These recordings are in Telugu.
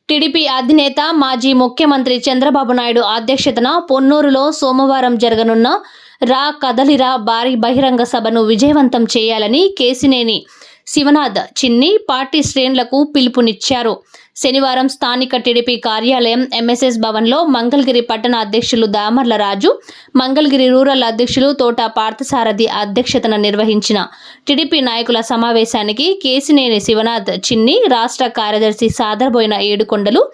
టీడీపీ అధినేత మాజీ ముఖ్యమంత్రి చంద్రబాబు నాయుడు అధ్యక్షతన పొన్నూరులో సోమవారం జరగనున్న రా కదలిరా భారీ బహిరంగ సభను విజయవంతం చేయాలని కేశినేని శివనాథ్ చిన్ని పార్టీ శ్రేణులకు పిలుపునిచ్చారు. శనివారం స్థానిక టీడీపీ కార్యాలయం ఎంఎస్ఎస్ భవన్లో మంగళగిరి పట్టణ అధ్యక్షులు దామర్ల రాజు, మంగళగిరి రూరల్ అధ్యక్షులు తోట పార్థసారథి అధ్యక్షతన నిర్వహించిన టీడీపీ నాయకుల సమావేశానికి కేశినేని శివనాథ్ చిన్ని, రాష్ట్ర కార్యదర్శి సాదర్బోయిన ఏడుకొండలు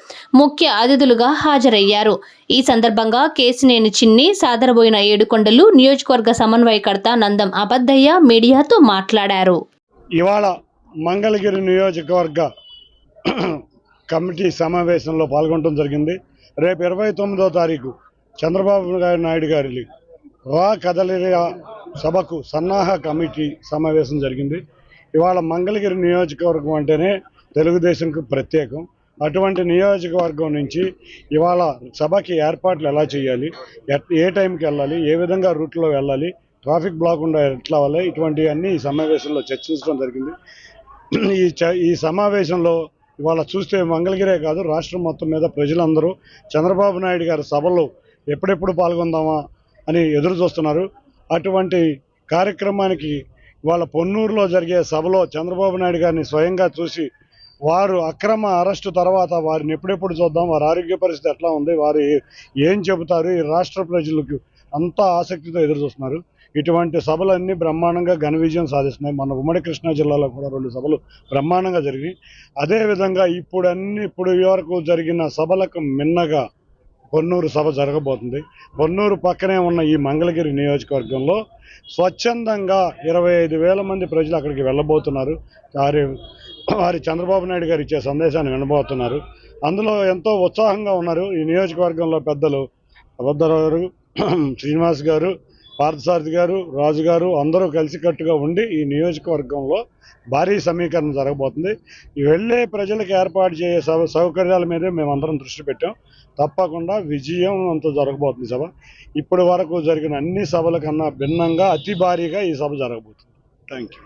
ముఖ్య అతిథులుగా హాజరయ్యారు. ఈ సందర్భంగా కేశినేని చిన్ని, సాదర్బోయిన ఏడుకొండలు నియోజకవర్గ సమన్వయకర్త నందం అబద్దయ్య మీడియాతో మాట్లాడారు. ఇవాళ మంగళగిరి నియోజకవర్గ కమిటీ సమావేశంలో పాల్గొనడం జరిగింది. రేపు 29వ తారీఖు చంద్రబాబు నాయుడు గారి రా కదలిరా సభకు సన్నాహ కమిటీ సమావేశం జరిగింది. ఇవాళ మంగళగిరి నియోజకవర్గం అంటేనే తెలుగుదేశంకు ప్రత్యేకం. అటువంటి నియోజకవర్గం నుంచి ఇవాళ సభకి ఏర్పాట్లు ఎలా చేయాలి, ఏ టైంకి వెళ్ళాలి, ఏ విధంగా రూట్లో వెళ్ళాలి, ట్రాఫిక్ బ్లాక్ ఉండే ఎట్లా వల్ల ఇటువంటివన్నీ ఈ సమావేశంలో చర్చించడం జరిగింది. ఈ సమావేశంలో ఇవాళ చూస్తే మంగళగిరే కాదు రాష్ట్రం మొత్తం మీద ప్రజలందరూ చంద్రబాబు నాయుడు గారి సభలో ఎప్పుడెప్పుడు పాల్గొందామా అని ఎదురు చూస్తున్నారు. అటువంటి కార్యక్రమానికి ఇవాళ పొన్నూరులో జరిగే సభలో చంద్రబాబు నాయుడు గారిని స్వయంగా చూసి వారు అక్రమ అరెస్టు తర్వాత వారిని ఎప్పుడెప్పుడు చూద్దాం, వారి ఆరోగ్య పరిస్థితి ఎట్లా ఉంది, వారు ఏం చెబుతారు, ఈ రాష్ట్ర ప్రజలకు అంతా ఆసక్తితో ఎదురు చూస్తున్నారు. ఇటువంటి సభలన్నీ బ్రహ్మాండంగా ఘన విజయం సాధిస్తున్నాయి. మన ఉమ్మడి కృష్ణా జిల్లాలో కూడా 2 సభలు బ్రహ్మాండంగా జరిగాయి. అదేవిధంగా ఇప్పుడు వరకు జరిగిన సభలకు మిన్నగా పొన్నూరు సభ జరగబోతుంది. పొన్నూరు పక్కనే ఉన్న ఈ మంగళగిరి నియోజకవర్గంలో స్వచ్ఛందంగా 25,000 మంది ప్రజలు అక్కడికి వెళ్ళబోతున్నారు. వారి చంద్రబాబు నాయుడు గారు ఇచ్చే సందేశాన్ని వినబోతున్నారు. అందులో ఎంతో ఉత్సాహంగా ఉన్నారు ఈ నియోజకవర్గంలో పెద్దలు అబద్దరావు గారు, శ్రీనివాస్ గారు, పార్థసారథి గారు, రాజు గారు అందరూ కలిసికట్టుగా ఉండి ఈ నియోజకవర్గంలో భారీ సమీకరణ జరగబోతుంది. వెళ్ళే ప్రజలకు ఏర్పాటు చేసే సౌకర్యాల మీదే మేమందరం దృష్టి పెట్టాం. తప్పకుండా విజయవంతం జరగబోతుంది సభ. ఇప్పటి వరకు జరిగిన అన్ని సభల కన్నా భిన్నంగా అతి భారీగా ఈ సభ జరగబోతుంది. Thank you.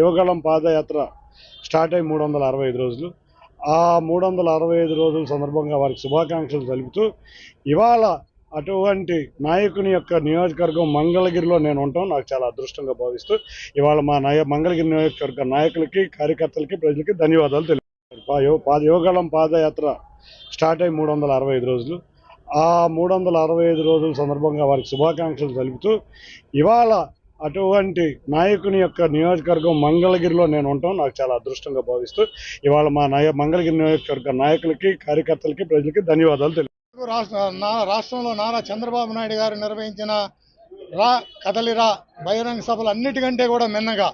Yuvagalam padayatra start అయ్యి 365 రోజులు. ఆ 365 రోజుల సందర్భంగా వారికి శుభాకాంక్షలు తెలుపుతూ ఇవాళ అటువంటి నాయకుని యొక్క నియోజకవర్గం మంగళగిరిలో నేను ఉంటాం నాకు చాలా అదృష్టంగా భావిస్తూ ఇవాళ మా మంగళగిరి నియోజకవర్గ నాయకులకి, కార్యకర్తలకి, ప్రజలకి ధన్యవాదాలు తెలుపుతాను. యువగళం పాదయాత్ర స్టార్ట్ అయ్యి 365 రోజులు. ఆ 365 రోజుల సందర్భంగా వారికి శుభాకాంక్షలు తెలుపుతూ ఇవాళ అటువంటి నాయకుని యొక్క నియోజకవర్గం మంగళగిరిలో నేను ఉంటాం నాకు చాలా అదృష్టంగా భావిస్తూ ఇవాళ మా మంగళగిరి నియోజకవర్గ నాయకులకి, కార్యకర్తలకి, ప్రజలకి ధన్యవాదాలు తెలుపుతాను. రాష్ట్రంలో నారా చంద్రబాబు నాయుడు గారు నిర్వహించిన రా కదలిరా బహిరంగ సభలు అన్నిటికంటే కూడా మిన్నగా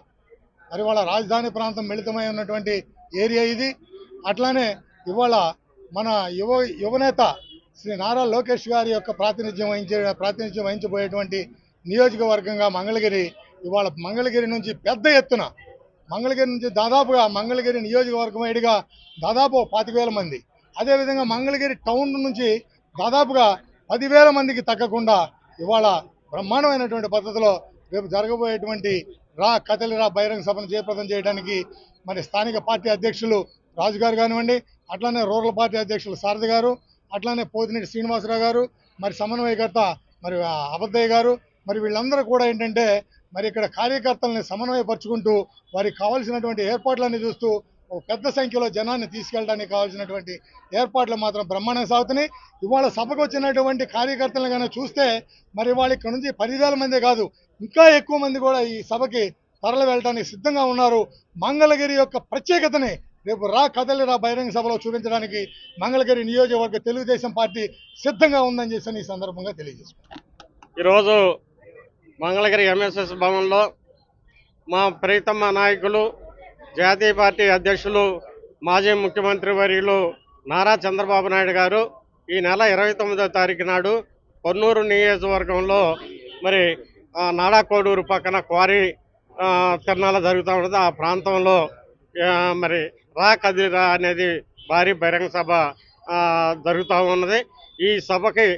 మరి వాళ్ళ రాజధాని ప్రాంతం మిళితమై ఉన్నటువంటి ఏరియా ఇది. అట్లానే ఇవాళ మన యువనేత శ్రీ నారా లోకేష్ గారి యొక్క ప్రాతినిధ్యం వహించబోయేటువంటి నియోజకవర్గంగా మంగళగిరి. ఇవాళ మంగళగిరి నుంచి పెద్ద ఎత్తున మంగళగిరి నుంచి దాదాపుగా మంగళగిరి నియోజకవర్గం వైడిగా దాదాపు 25,000 మంది, అదేవిధంగా మంగళగిరి టౌన్ నుంచి దాదాపుగా 10,000 మందికి తగ్గకుండా ఇవాళ బ్రహ్మాండమైనటువంటి పద్ధతిలో రేపు జరగబోయేటువంటి రా కదలిరా బహిరంగ సభను జయప్రదం చేయడానికి మరి స్థానిక పార్టీ అధ్యక్షులు రాజు గారు కానివ్వండి, అట్లానే రూరల్ పార్టీ అధ్యక్షులు సారథి గారు, అట్లానే పోతినేటి శ్రీనివాసరావు గారు, మరి సమన్వయకర్త మరి అబద్దయ్య గారు, మరి వీళ్ళందరూ కూడా ఏంటంటే మరి ఇక్కడ కార్యకర్తలని సమన్వయపరుచుకుంటూ వారికి కావాల్సినటువంటి ఏర్పాట్లన్నీ చూస్తూ పెద్ద సంఖ్యలో జనాన్ని తీసుకెళ్ళడానికి కావాల్సినటువంటి ఏర్పాట్లు మాత్రం బ్రహ్మాండంగా సాగుతున్నాయి. ఇవాళ సభకు వచ్చినటువంటి కార్యకర్తలను కనుక చూస్తే మరి వాళ్ళ ఇక్కడ నుంచి 10,000 మందే కాదు ఇంకా ఎక్కువ మంది కూడా ఈ సభకి తరలి వెళ్ళడానికి సిద్ధంగా ఉన్నారు. మంగళగిరి యొక్క ప్రత్యేకతని రేపు రా కదలిరా బహిరంగ సభలో చూపించడానికి మంగళగిరి నియోజకవర్గ తెలుగుదేశం పార్టీ సిద్ధంగా ఉందని చెప్పి ఈ సందర్భంగా తెలియజేసుకుంటాం. ఈరోజు మంగళగిరి ఎంఎస్ఎస్ భవన్లో మా ప్రీతమ నాయకులు, జాతీయ పార్టీ అధ్యక్షులు, మాజీ ముఖ్యమంత్రి వర్యులు నారా చంద్రబాబు నాయుడు గారు ఈ నెల 29వ తారీఖు నాడు పొన్నూరు నియోజకవర్గంలో మరి నాడాకోడూరు పక్కన క్వారీ తిరణాలు జరుగుతూ ఉంటుంది. ఆ ప్రాంతంలో మరి రా కదిరా అనేది భారీ బహిరంగ సభ జరుగుతూ ఉన్నది. ఈ సభకి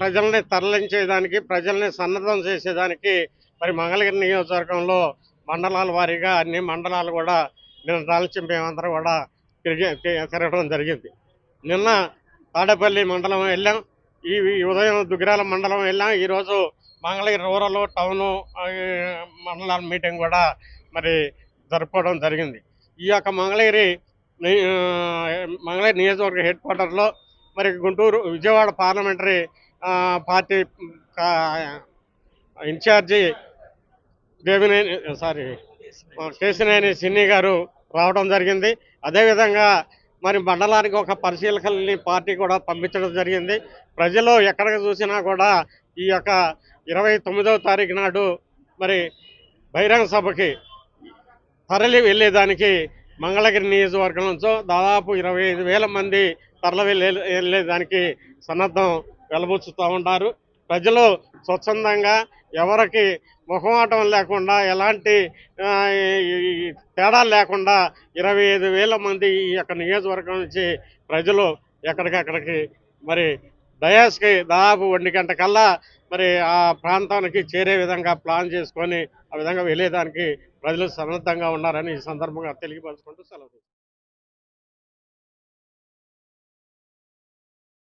ప్రజల్ని తరలించేదానికి, ప్రజల్ని సన్నద్ధం చేసేదానికి మరి మంగళగిరి నియోజకవర్గంలో మండలాల వారీగా అన్ని మండలాలు కూడా నిర్ణయించి మేమందరం కూడా తిరగడం జరిగింది. నిన్న తాడేపల్లి మండలం వెళ్ళాం, ఈ ఉదయం దుగ్గిరాల మండలం వెళ్ళాం, ఈరోజు మంగళగిరి రూరల్ టౌను మండలాల మీటింగ్ కూడా మరి జరుపుకోవడం జరిగింది. ఈ యొక్క మంగళగిరి నియోజకవర్గ హెడ్ క్వార్టర్లో మరి Vijayawada parliamentary party incharge Kesineni Chinni గారు రావడం జరిగింది. అదేవిధంగా మరి మండలానికి ఒక పరిశీలకుల్ని పార్టీ కూడా పంపించడం జరిగింది. ప్రజలు ఎక్కడికి చూసినా కూడా ఈ యొక్క 29వ తారీఖు నాడు మరి బహిరంగ సభకి తరలి వెళ్ళేదానికి మంగళగిరి నియోజకవర్గం నుంచో దాదాపు 25,000 మంది తరలి వెళ్ళేదానికి సన్నద్ధం వెలబుచ్చుతూ ఉంటారు. ప్రజలు స్వచ్ఛందంగా ఎవరికి మొహమాటం లేకుండా ఎలాంటి తేడాలు లేకుండా 25,000 మంది ఈ యొక్క నియోజకవర్గం నుంచి ప్రజలు ఎక్కడికక్కడికి మరి డయాస్కి దాదాపు 1 గంట కల్లా మరి ఆ ప్రాంతానికి చేరే విధంగా ప్లాన్ చేసుకొని ఆ విధంగా వెళ్ళేదానికి ప్రజలు సన్నద్ధంగా ఉన్నారని ఈ సందర్భంగా తెలియపరుచుకుంటూ సెలవు.